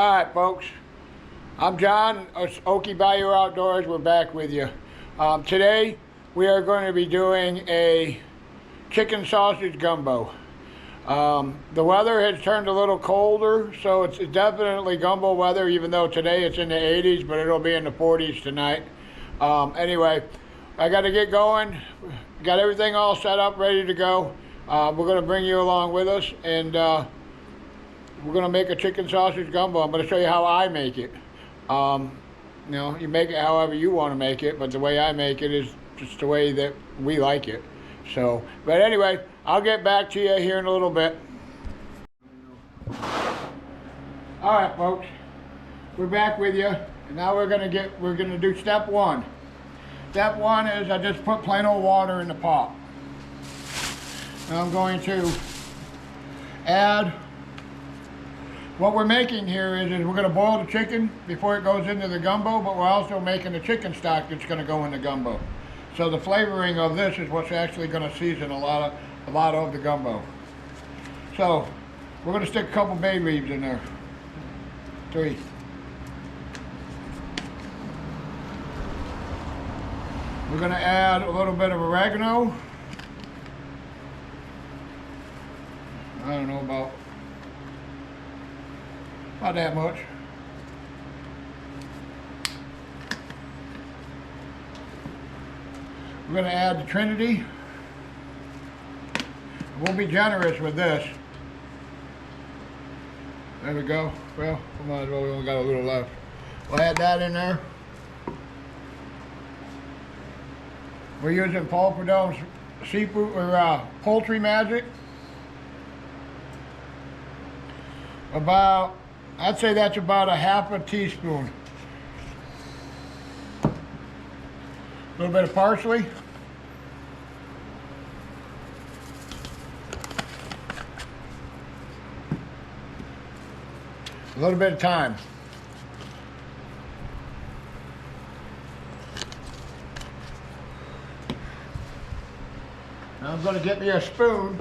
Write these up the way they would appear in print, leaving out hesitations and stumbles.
All right, folks. I'm John, Okie Bayou Outdoors. We're back with you. Today, we are going to be doing a chicken sausage gumbo. The weather has turned a little colder, so it's definitely gumbo weather, even though today it's in the 80s, but it'll be in the 40s tonight. Anyway, I got to get going. Got everything all set up, ready to go. We're going to bring you along with us, and we're going to make a chicken sausage gumbo. I'm going to show you how I make it. You know, you make it however you want to make it, but the way I make it is just the way that we like it. So, but anyway, I'll get back to you here in a little bit. All right, folks, we're back with you, and now we're going to do step one. Step one is I just put plain old water in the pot. Now I'm going to add, what we're making here is we're going to boil the chicken before it goes into the gumbo, but we're also making the chicken stock that's going to go in the gumbo. So the flavoring of this is what's actually going to season a lot of the gumbo. So we're going to stick a couple bay leaves in there. 3. We're going to add a little bit of oregano. I don't know, about that much. We're going to add the Trinity. We'll be generous with this. There we go. Well, we might as well, we only got a little left. We'll add that in there. We're using Paul Prudhomme's seafood or poultry magic. I'd say that's about a half a teaspoon. A little bit of parsley. A little bit of thyme. Now I'm going to get me a spoon.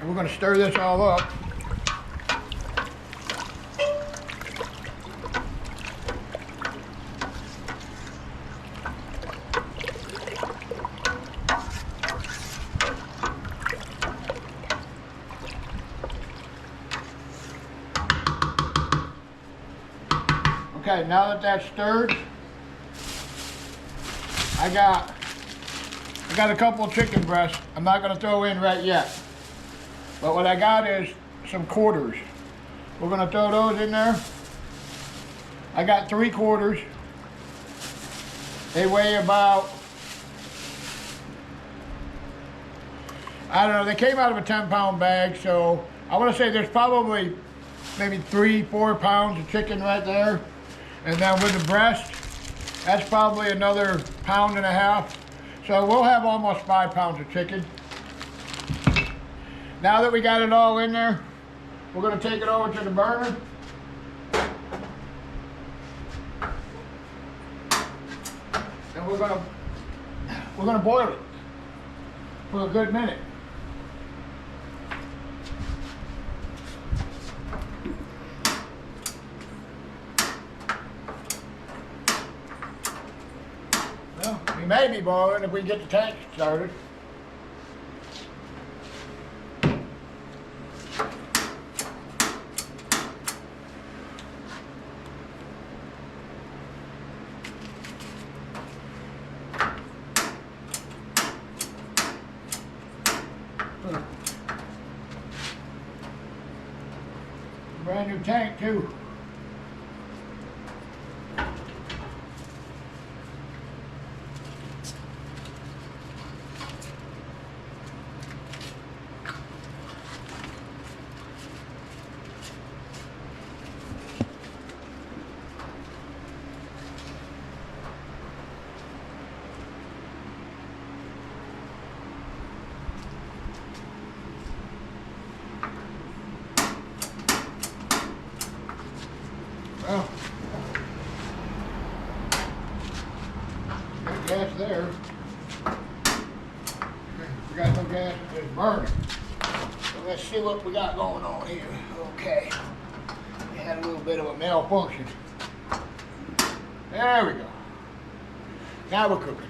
And we're going to stir this all up. Okay, now that that's stirred, I got a couple of chicken breasts. I'm not going to throw in right yet. But what I got is some quarters. We're going to throw those in there. I got 3 quarters. They weigh about, I don't know, they came out of a 10-pound bag, so I want to say there's probably maybe 3-4 pounds of chicken right there. And then with the breast, that's probably another 1.5 pounds. So we'll have almost 5 pounds of chicken. Now that we got it all in there, we're going to take it over to the burner. And we're going to boil it for a good minute. Well, we may be boiling if we get the tank started. Brand new tank too. Well, got gas there. We got no gas, it's burning. So let's see what we got going on here. Okay. We had a little bit of a malfunction. There we go. Now we're cooking.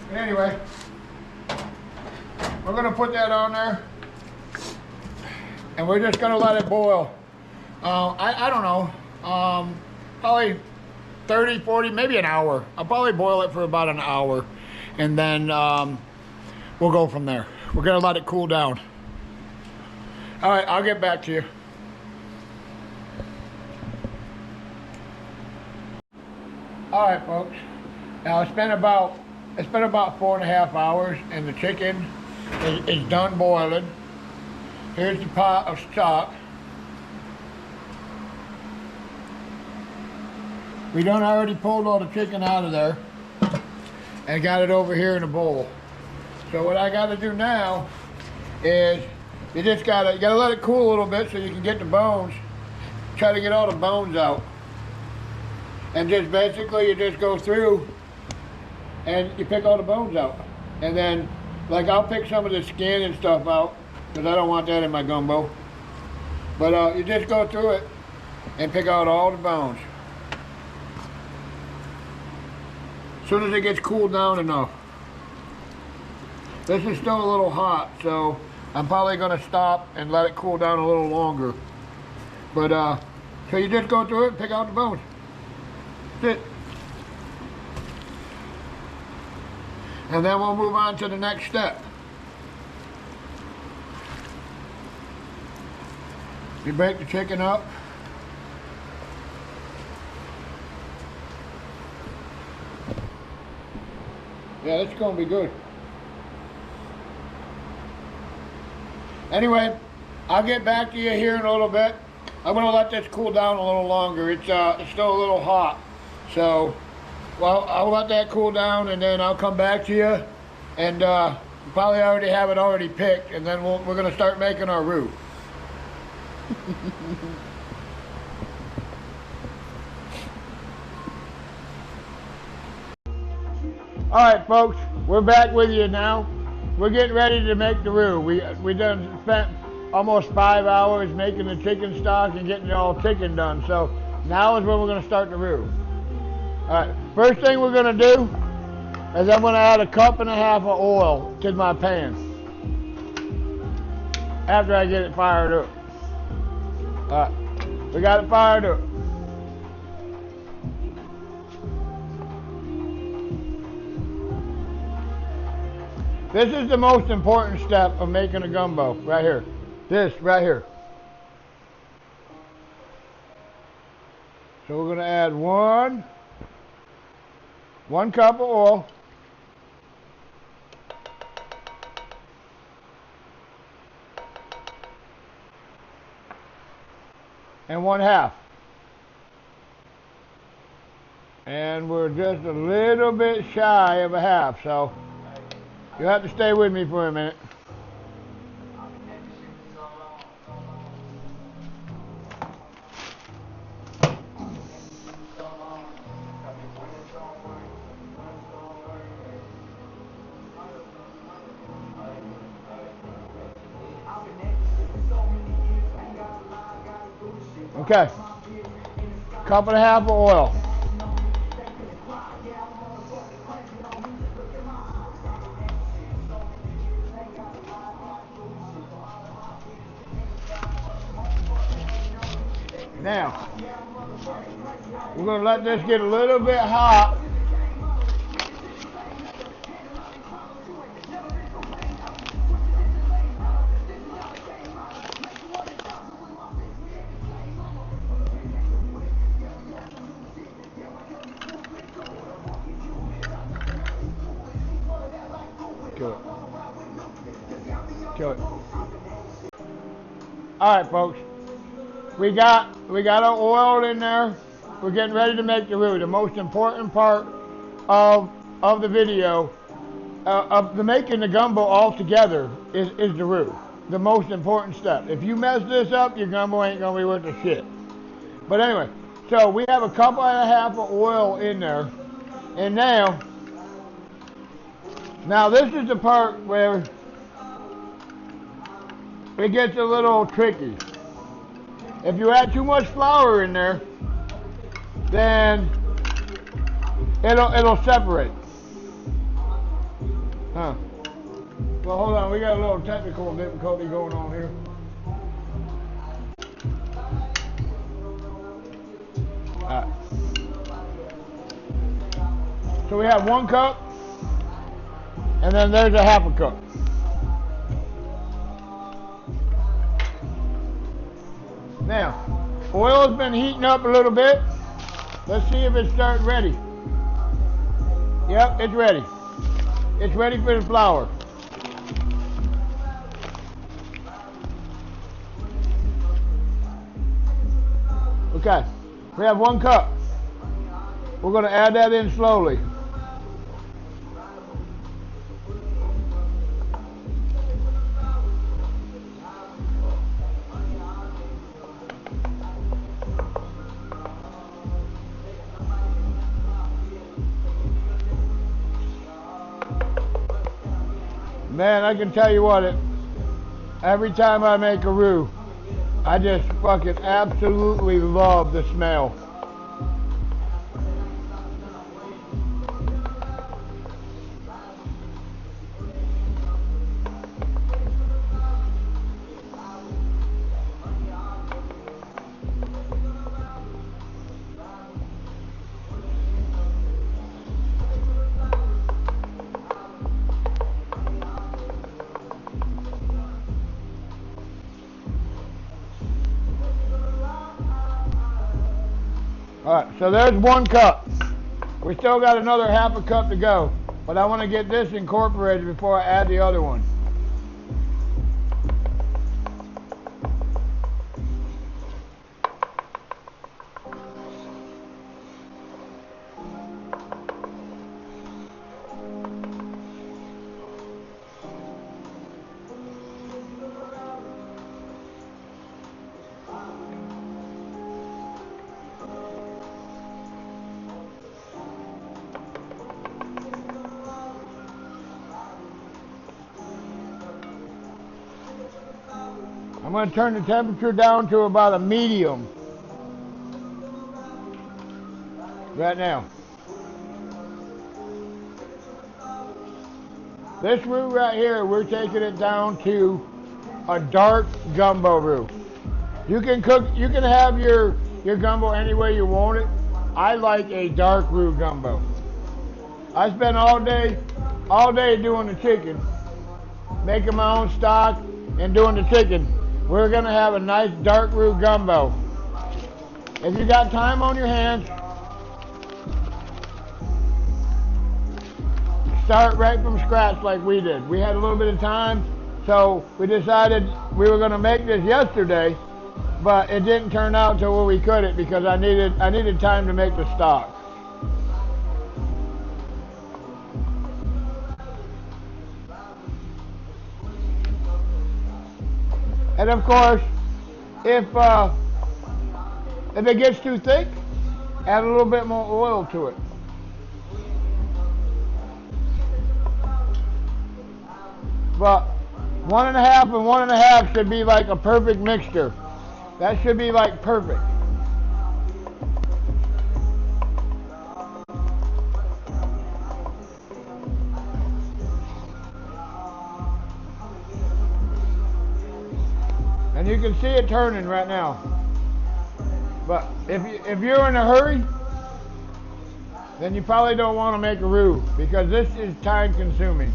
But anyway, we're going to put that on there. And we're just going to let it boil. I don't know. Probably 30, 40, maybe an hour. I'll probably boil it for about an hour. And then we'll go from there. We're going to let it cool down. All right, I'll get back to you. All right, folks. Now it's been about 4.5 hours, and the chicken is done boiling. Here's the pot of stock. We done already pulled all the chicken out of there and got it over here in a bowl. So what I got to do now is you gotta let it cool a little bit so you can get the bones. Try to get all the bones out, and just basically you just go through and you pick all the bones out. And then, like, I'll pick some of the skin and stuff out because I don't want that in my gumbo. But you just go through it and pick out all the bones. As soon as it gets cooled down enough. This is still a little hot, so I'm probably going to stop and let it cool down a little longer. But so you just go through it and pick out the bones. That's it. And then we'll move on to the next step. You break the chicken up. Yeah, it's going to be good. Anyway, I'll get back to you here in a little bit. I'm going to let this cool down a little longer. It's still a little hot. So, well, I'll let that cool down, and then I'll come back to you. And probably already have it already picked, and then we're going to start making our roux. All right, folks, we're back with you now. We're getting ready to make the roux. We done spent almost 5 hours making the chicken stock and getting it all chicken done. So now is when we're going to start the roux. All right, first thing we're going to do is I'm going to add 1.5 cups of oil to my pan after I get it fired up. All right, we got it fired up. This is the most important step of making a gumbo, right here. This, right here. So we're going to add one cup of oil. And 1/2. And we're just a little bit shy of 1/2, so you'll have to stay with me for a minute. Okay, 1.5 cups of oil. Now, we're going to let this get a little bit hot. Kill it. All right, folks. We got our oil in there. We're getting ready to make the roux. The most important part of the video of the making the gumbo all together is the roux. The most important step. If you mess this up, your gumbo ain't gonna be worth a shit. But anyway, so we have 1.5 cups of oil in there, and now Now this is the part where it gets a little tricky. If you add too much flour in there, then it'll separate. Huh. Well, hold on, we got a little technical difficulty going on here. Alright. So we have 1 cup, and then there's a half a cup. Now, oil has been heating up a little bit. Let's see if it's starting ready. Yep, it's ready. It's ready for the flour. Okay, we have 1 cup. We're going to add that in slowly. Man, I can tell you what, every time I make a roux, I just fucking absolutely love the smell. Alright, so there's 1 cup. We still got another half a cup to go, but I want to get this incorporated before I add the other one. I'm going to turn the temperature down to about a medium right now. This roux right here, we're taking it down to a dark gumbo roux. You can have your gumbo any way you want it. I like a dark roux gumbo. I spent all day doing the chicken, making my own stock and doing the chicken. We're gonna have a nice dark roux gumbo. If you got time on your hands, start right from scratch like we did. We had a little bit of time, so we decided we were gonna make this yesterday, but it didn't turn out to where we could it because I needed time to make the stock. And of course, if it gets too thick, add a little bit more oil to it. But 1.5 and 1.5 should be like a perfect mixture. That should be like perfect. And you can see it turning right now. But if you're in a hurry, then you probably don't want to make a roux because this is time consuming.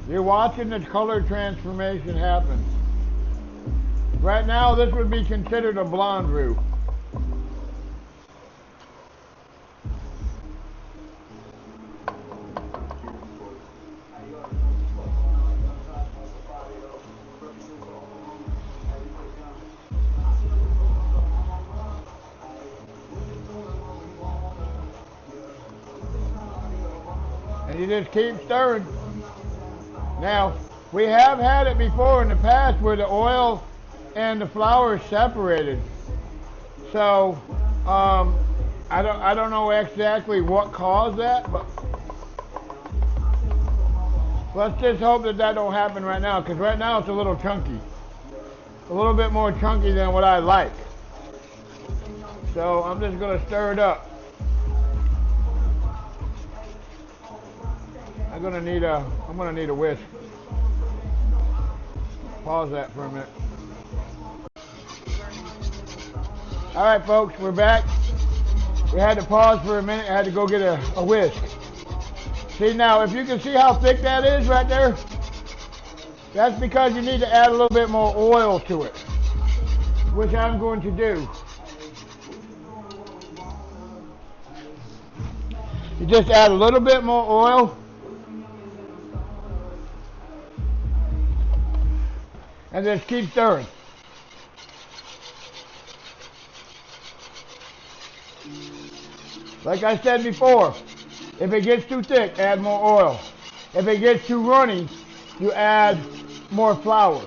You're watching the color transformation happen. Right now, this would be considered a blonde roux. You just keep stirring. Now, we have had it before in the past where the oil and the flour is separated. So, I don't know exactly what caused that, but let's just hope that that don't happen right now, because right now it's a little chunky. A little bit more chunky than what I like. So I'm just going to stir it up. I'm going to need a whisk. Pause that for a minute. All right, folks, we're back. We had to pause for a minute. I had to go get a whisk. See, now, if you can see how thick that is right there, that's because you need to add a little bit more oil to it, which I'm going to do. You just add a little bit more oil, and just keep stirring. Like I said before, if it gets too thick, add more oil. If it gets too runny, you add more flour.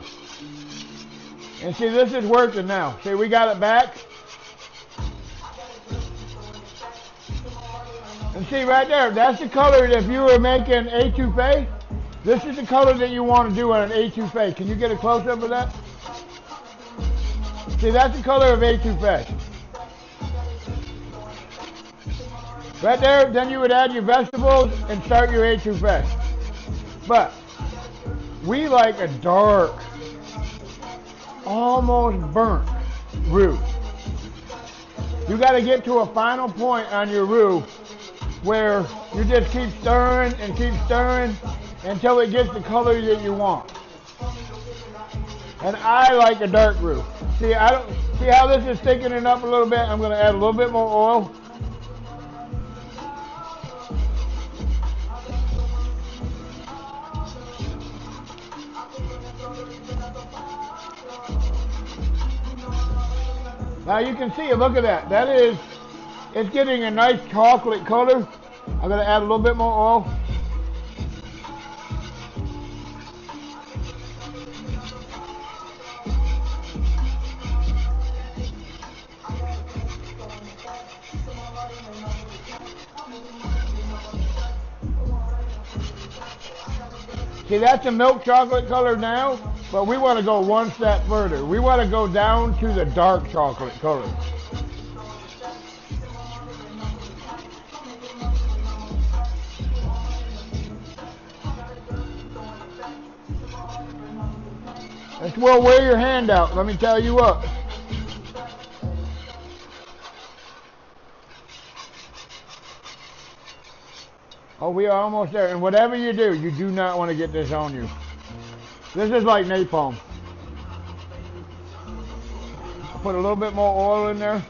And see, this is working now. See, we got it back. And see right there, that's the color that if you were making étouffée, this is the color that you want to do on an étouffée. Can you get a close-up of that? See, that's the color of étouffée. Right there, then you would add your vegetables and start your étouffée. But we like a dark, almost burnt roux. You got to get to a final point on your roux where you just keep stirring and keep stirring until it gets the color that you want. And I like a dark roux. See, I don't see how this is thickening up a little bit. I'm going to add a little bit more oil. Now you can see it, look at that. That is, it's getting a nice chocolate color. I'm going to add a little bit more oil. See, that's a milk chocolate color now, but we want to go one step further. We want to go down to the dark chocolate color. That's well, wear your hand out, let me tell you what. Oh, we are almost there. And whatever you do not want to get this on you. This is like napalm. Put a little bit more oil in there.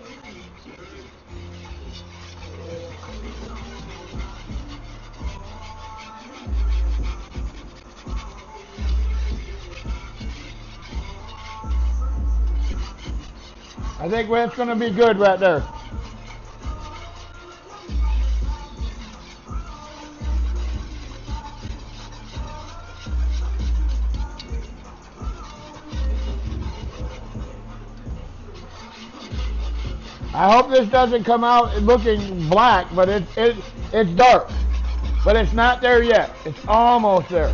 I think that's going to be good right there. I hope this doesn't come out looking black, but it's dark. But it's not there yet. It's almost there.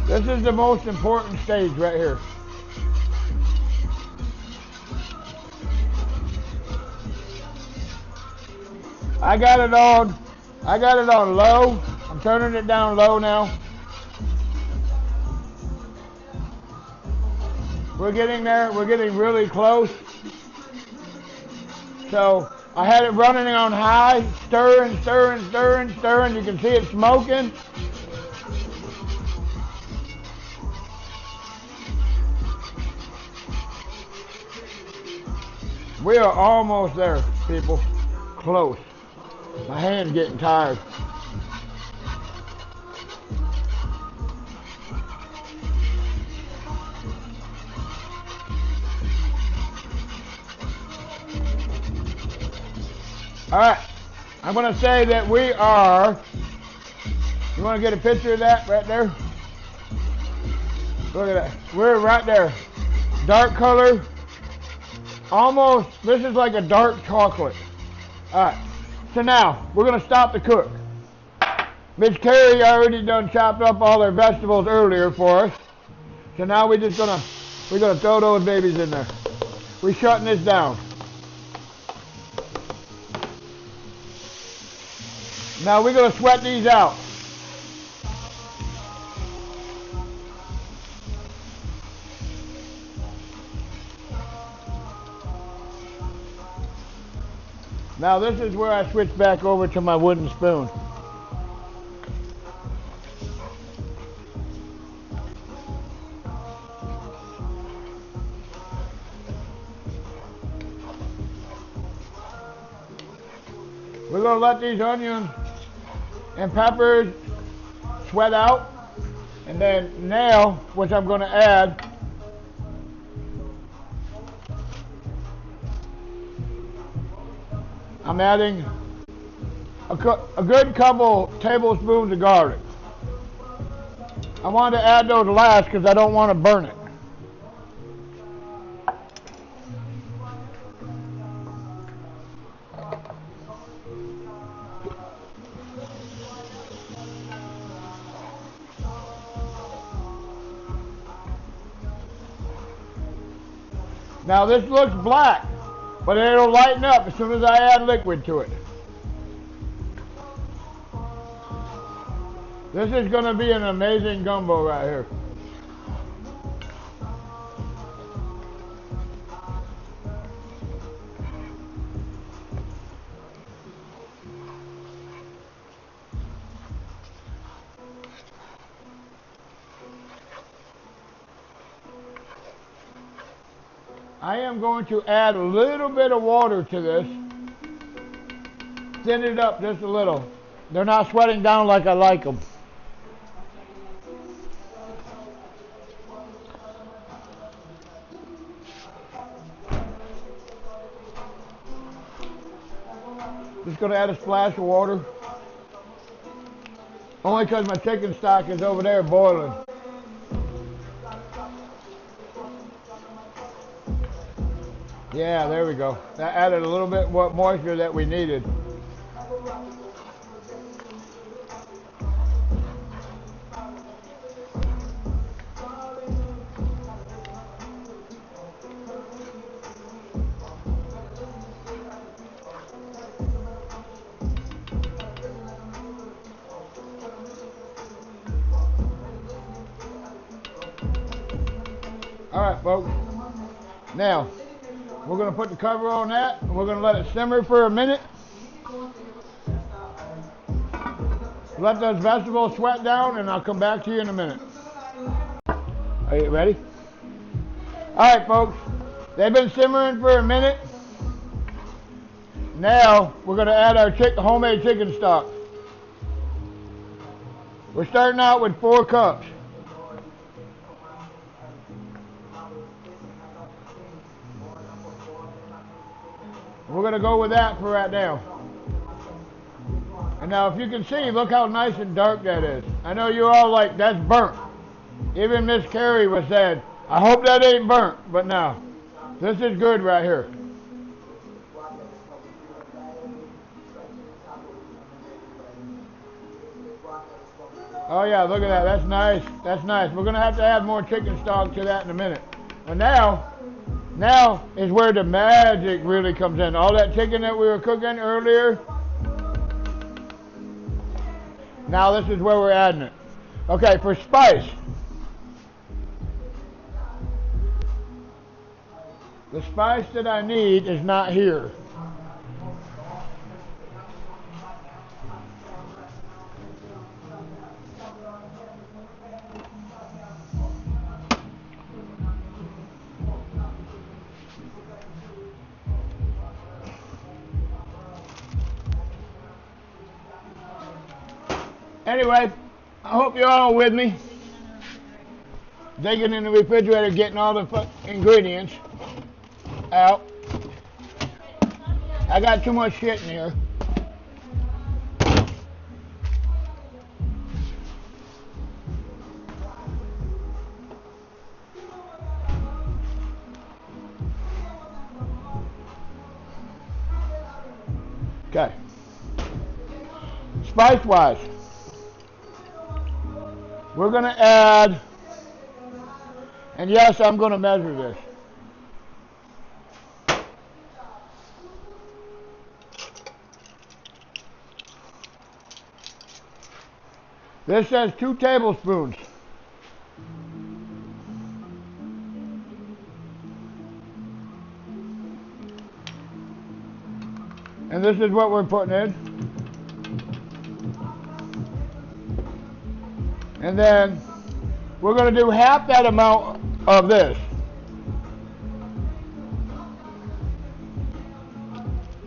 This is the most important stage right here. I got it on low. I'm turning it down low now. We're getting there. We're getting really close. So I had it running on high, stirring, stirring, stirring, stirring. You can see it smoking. We are almost there, people. Close. My hand's getting tired. All right. I'm going to say that we are, you want to get a picture of that right there? Look at that. We're right there. Dark color. Almost, this is like a dark chocolate. All right. So now, we're going to stop the cook. Miss Carrie already done chopped up all their vegetables earlier for us. So now we're gonna throw those babies in there. We're shutting this down. Now we're gonna sweat these out. Now this is where I switch back over to my wooden spoon. We're going to let these onions and peppers sweat out. And then now, which I'm going to add, I'm adding a good couple tablespoons of garlic. I wanted to add those last because I don't want to burn it. Now this looks black, but it'll lighten up as soon as I add liquid to it. This is going to be an amazing gumbo right here. I am going to add a little bit of water to this. Thin it up just a little. They're not sweating down like I like them. Just going to add a splash of water. Only because my chicken stock is over there boiling. Yeah, there we go. That added a little bit more moisture that we needed. All right, folks. Now, we're going to put the cover on that, and we're going to let it simmer for a minute. Let those vegetables sweat down, and I'll come back to you in a minute. Are you ready? All right, folks. They've been simmering for a minute. Now, we're going to add our homemade chicken stock. We're starting out with 4 cups. We're going to go with that for right now. And now if you can see, look how nice and dark that is. I know you're all like, that's burnt. Even Miss Carrie was said, I hope that ain't burnt. But no, this is good right here. Oh yeah, look at that. That's nice. That's nice. We're going to have to add more chicken stock to that in a minute. But now is where the magic really comes in. All that chicken that we were cooking earlier, now this is where we're adding it. Okay, for spice. The spice that I need is not here. Anyway, I hope you're all with me. Digging in the refrigerator, getting all the ingredients out. I got too much shit in here. Okay. Spice wise, we're going to add, and yes, I'm going to measure this. This says 2 tablespoons. And this is what we're putting in. And then we're going to do half that amount of this.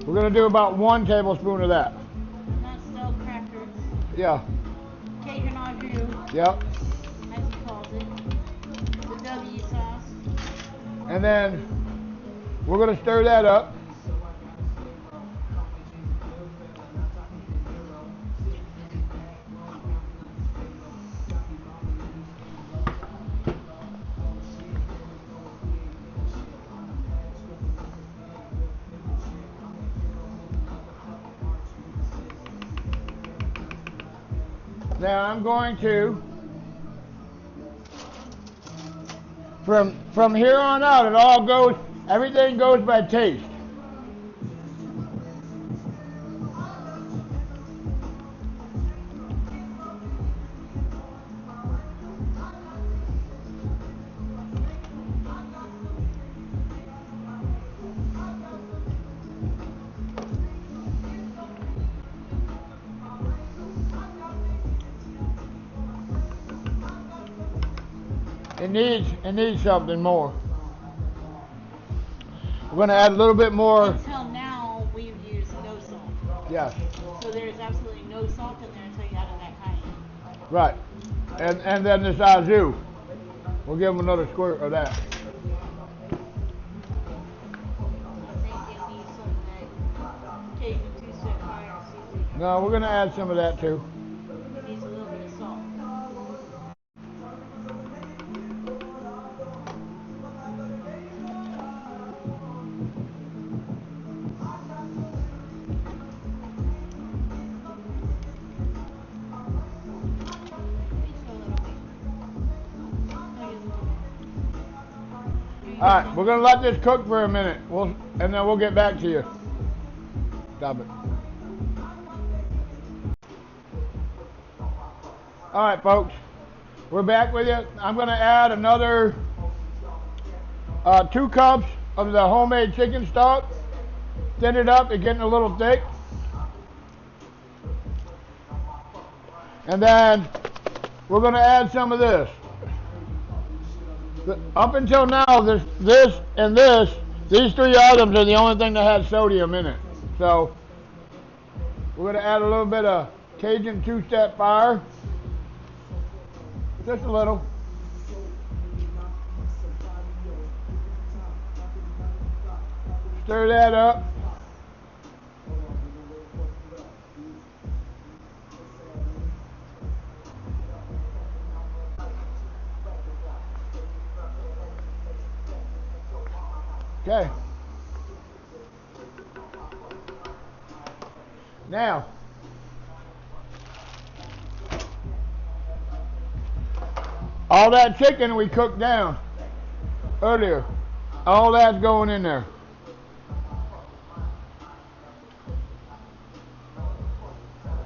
We're going to do about 1 tablespoon of that. Not stale crackers. Yeah. Cajun au jus. Yep. As he calls it. The W sauce. And then we're going to stir that up. Now I'm going to, from here on out, it all goes, everything goes by taste. It needs something more. We're going to add a little bit more. Until now, we've used no salt. Yes. So there's absolutely no salt in there until you added that cayenne. Right. And then this au jus. We'll give them another squirt of that. I think it needs some of that Cajun 2-step fire seasoning. No, we're going to add some of that too. It needs a little bit of salt. All right, we're going to let this cook for a minute, and then we'll get back to you. Stop it. All right, folks, we're back with you. I'm going to add another 2 cups of the homemade chicken stock. Thin it up, it's getting a little thick. And then we're going to add some of this. Up until now, this and this, these 3 items are the only thing that has sodium in it. So we're going to add a little bit of Cajun 2-step fire. Just a little. Stir that up. Okay. Now, all that chicken we cooked down earlier, all that's going in there.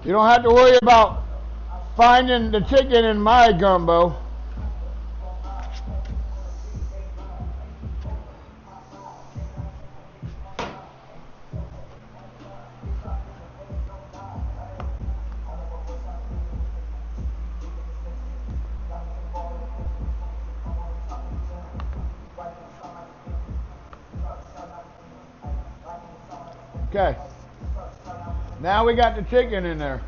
You don't have to worry about finding the chicken in my gumbo. Okay. Now we got the chicken in there.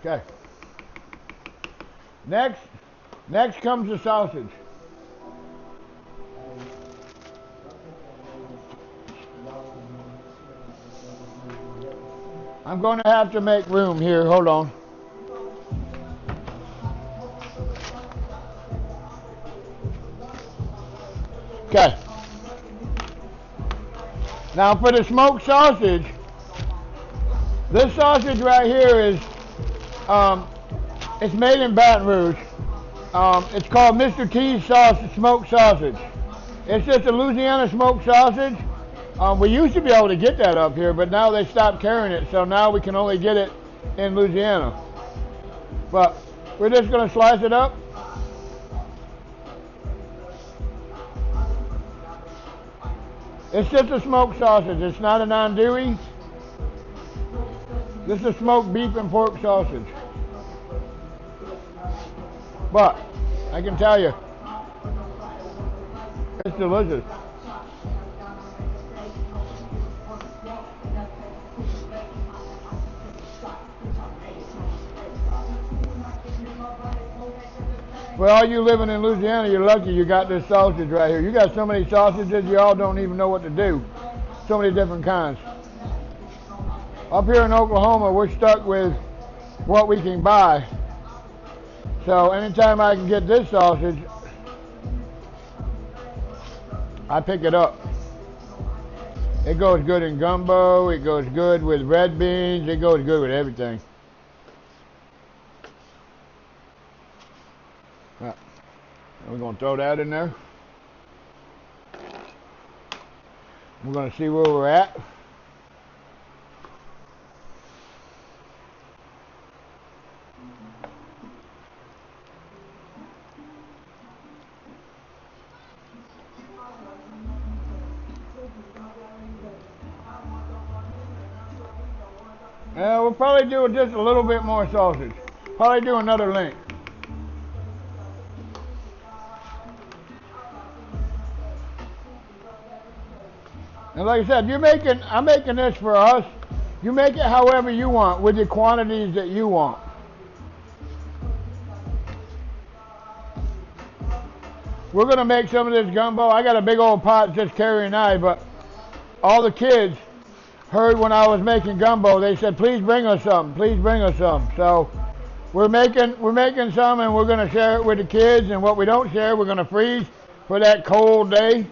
Okay. Next comes the sausage. I'm going to have to make room here. Hold on. Okay. Now for the smoked sausage, this sausage right here is, it's made in Baton Rouge. It's called Mr. T's smoked sausage. It's just a Louisiana smoked sausage. We used to be able to get that up here, but now they stopped carrying it, so now we can only get it in Louisiana. But we're just going to slice it up. It's just a smoked sausage. It's not an andouille. This is smoked beef and pork sausage. But I can tell you, it's delicious. For all you living in Louisiana, you're lucky you got this sausage right here. You got so many sausages, you all don't even know what to do. So many different kinds. Up here in Oklahoma, we're stuck with what we can buy. So anytime I can get this sausage, I pick it up. It goes good in gumbo, it goes good with red beans, it goes good with everything. Right. We're going to throw that in there. We're going to see where we're at. We'll probably do just a little bit more sausage. Probably do another link. And like I said, I'm making this for us. You make it however you want with the quantities that you want. We're going to make some of this gumbo. I got a big old pot just carrying I, but all the kids heard when I was making gumbo, they said, please bring us some, please bring us some. So we're making some, and we're going to share it with the kids, and what we don't share, we're going to freeze for that cold day.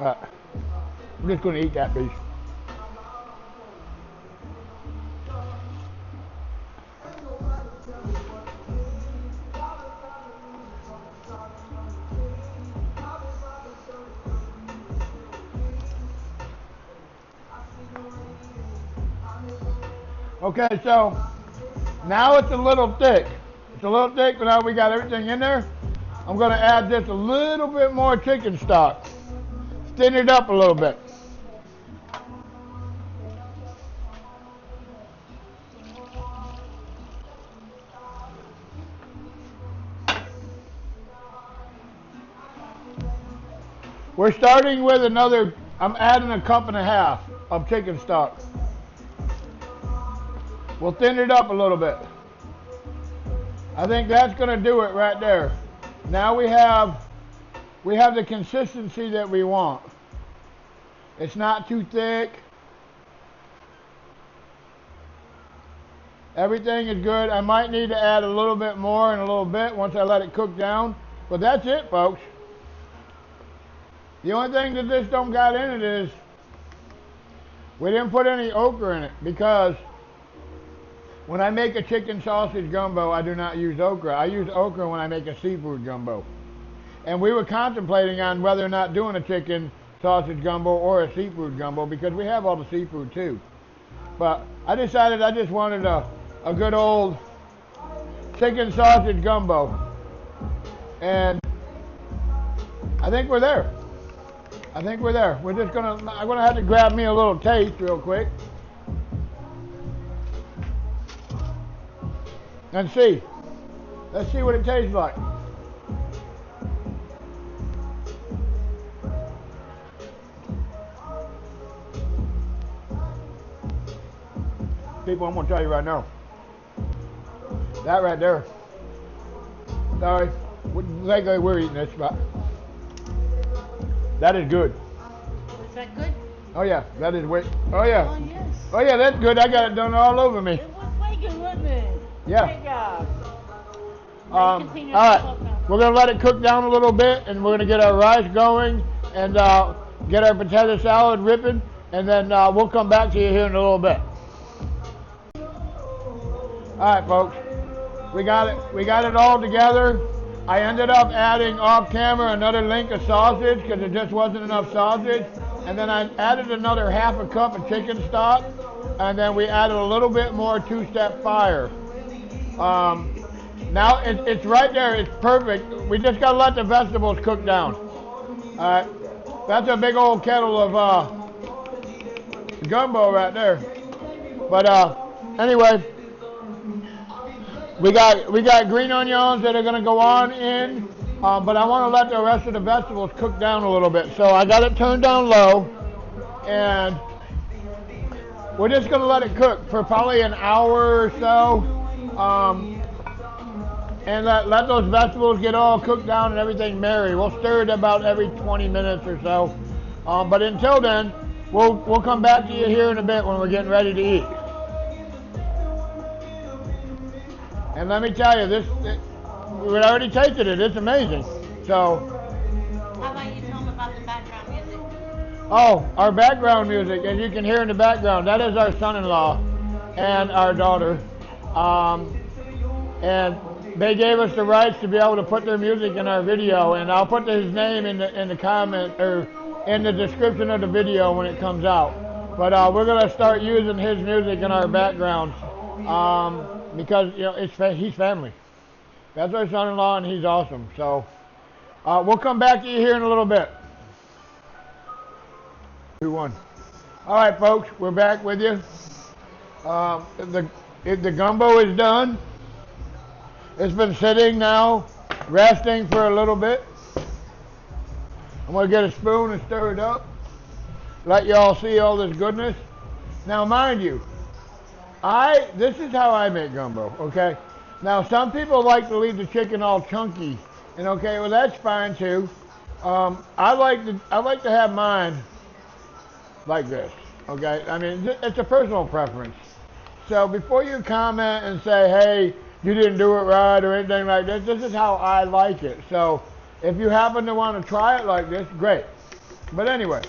I'm just going to eat that piece. Okay, so now it's a little thick. It's a little thick, but now we got everything in there. I'm going to add just a little bit more chicken stock. Thin it up a little bit. We're starting with I'm adding a cup and a half of chicken stock. We'll thin it up a little bit. I think that's going to do it right there. Now we have the consistency that we want. It's not too thick. Everything is good. I might need to add a little bit more in a little bit once I let it cook down. But that's it, folks. The only thing that this don't got in it is we didn't put any okra in it, because when I make a chicken sausage gumbo, I do not use okra. I use okra when I make a seafood gumbo. And we were contemplating on whether or not doing a chicken sausage gumbo or a seafood gumbo, because we have all the seafood too. But I decided I just wanted a good old chicken sausage gumbo. And I think we're there. I'm gonna have to grab me a little taste real quick and see. Let's see what it tastes like. People, I'm gonna tell you right now. That right there. Sorry, like we're eating this, but that is good. Was that good? Oh yeah, that is way. Oh yeah. Oh, yes. Oh yeah, that's good. I got it done all over me. It was way good, wasn't it? Yeah. Great job. All right, we're gonna let it cook down a little bit, and we're gonna get our rice going, and get our potato salad ripping, and then we'll come back to you here in a little bit. All right, folks, we got it. We got it all together. I ended up adding off camera another link of sausage because there just wasn't enough sausage, and then I added another half a cup of chicken stock, and then we added a little bit more two-step fire. Now it's right there. It's perfect. We just gotta let the vegetables cook down. All right, that's a big old kettle of gumbo right there. But anyway, we got green onions that are gonna go on in, but I want to let the rest of the vegetables cook down a little bit. So I got it turned down low, and we're just gonna let it cook for probably an hour or so. And let those vegetables get all cooked down and everything marry. We'll stir it about every 20 minutes or so. But until then, we'll come back to you here in a bit when we're getting ready to eat. And let me tell you, we already tasted it. It's amazing. So. How about you tell them about the background music? Oh, our background music, as you can hear in the background, that is our son-in-law and our daughter. And they gave us the rights to be able to put their music in our video, and I'll put his name in the comment or in the description of the video when it comes out. But we're gonna start using his music in our backgrounds because he's family. That's our son-in-law, and he's awesome. So we'll come back to you here in a little bit. 2-1. All right, folks, we're back with you. The gumbo is done. It's been sitting now, resting for a little bit. I'm gonna get a spoon and stir it up. Let y'all see all this goodness. Now, mind you, this is how I make gumbo, okay? Now, some people like to leave the chicken all chunky, and okay, well that's fine too. I like to have mine like this, okay? I mean, it's a personal preference. So before you comment and say, hey, you didn't do it right or anything like this, this is how I like it. So if you happen to want to try it like this, great. But anyway,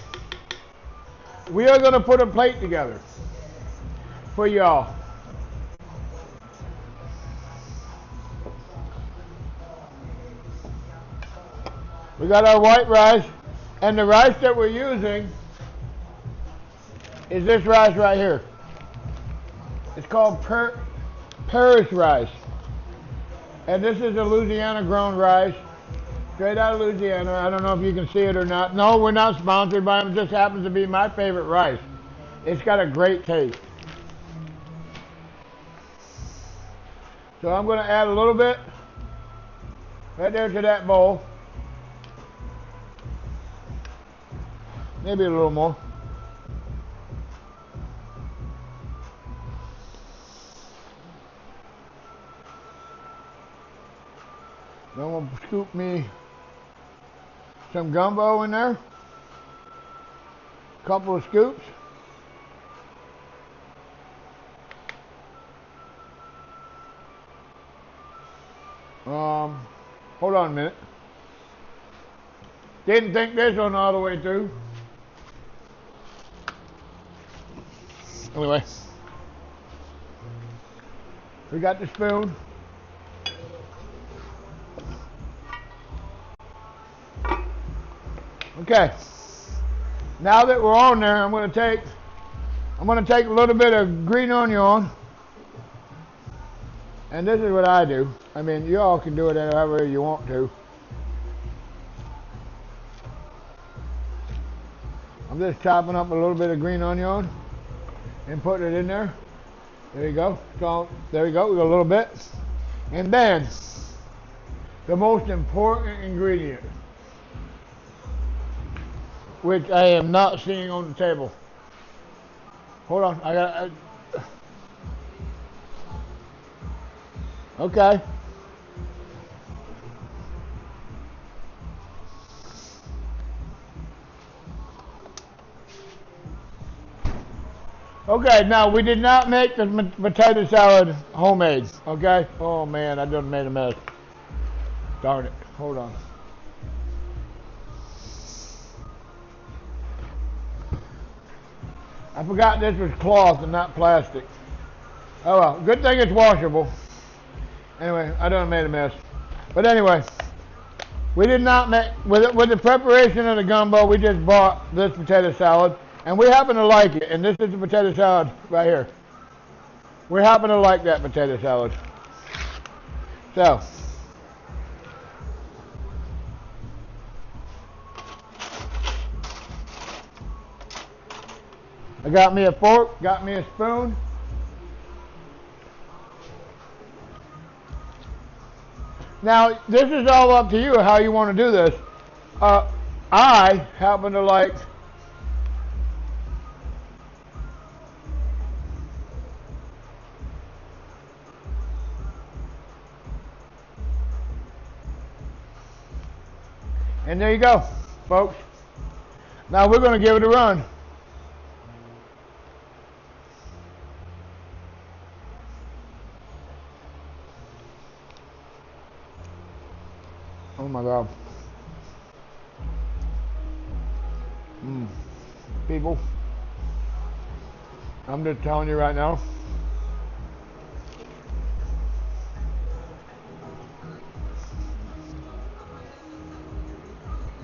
we are going to put a plate together for y'all. We got our white rice, and the rice that we're using is this rice right here. It's called Paris rice. And this is a Louisiana grown rice, straight out of Louisiana. I don't know if you can see it or not. No, we're not sponsored by them. It just happens to be my favorite rice. It's got a great taste. So I'm going to add a little bit right there to that bowl. Maybe a little more. Then we'll scoop me some gumbo in there. A couple of scoops. Hold on a minute. Didn't think this one all the way through. Anyway, we got the spoon. Okay, now that we're on there, I'm going to take a little bit of green onion, and this is what I do. I mean, you all can do it however you want to. I'm just chopping up a little bit of green onion and putting it in there. There you go. So there you go. We got a little bit, and then the most important ingredient, which I am not seeing on the table. Hold on, Okay. Okay, now we did not make the potato salad homemade, okay? Oh man, I just made a mess. Darn it, hold on. I forgot this was cloth and not plastic. Oh well, good thing it's washable. Anyway, I done made a mess. But anyway, we did not make, with the preparation of the gumbo, we just bought this potato salad. And we happen to like it, and this is the potato salad right here. We happen to like that potato salad. So, I got me a fork, got me a spoon. Now, this is all up to you how you want to do this. I happen to like and there you go, folks. Now we're going to give it a run. Oh my God. People, I'm just telling you right now.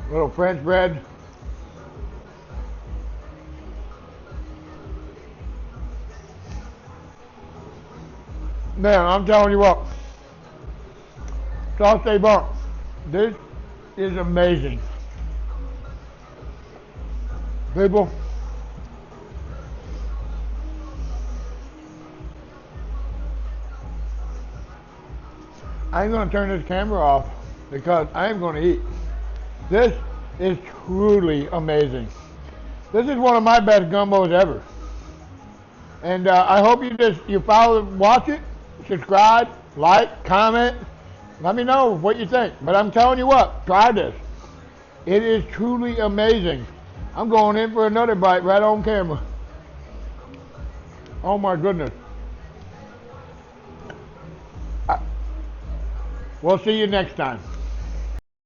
Little French bread. Man, I'm telling you what. Sauce bon. This is amazing. People, I ain't gonna turn this camera off because I am gonna eat. This is truly amazing. This is one of my best gumbos ever. And I hope you follow, watch it, subscribe, like, comment. Let me know what you think. But I'm telling you what, try this. It is truly amazing. I'm going in for another bite right on camera. Oh my goodness. We'll see you next time.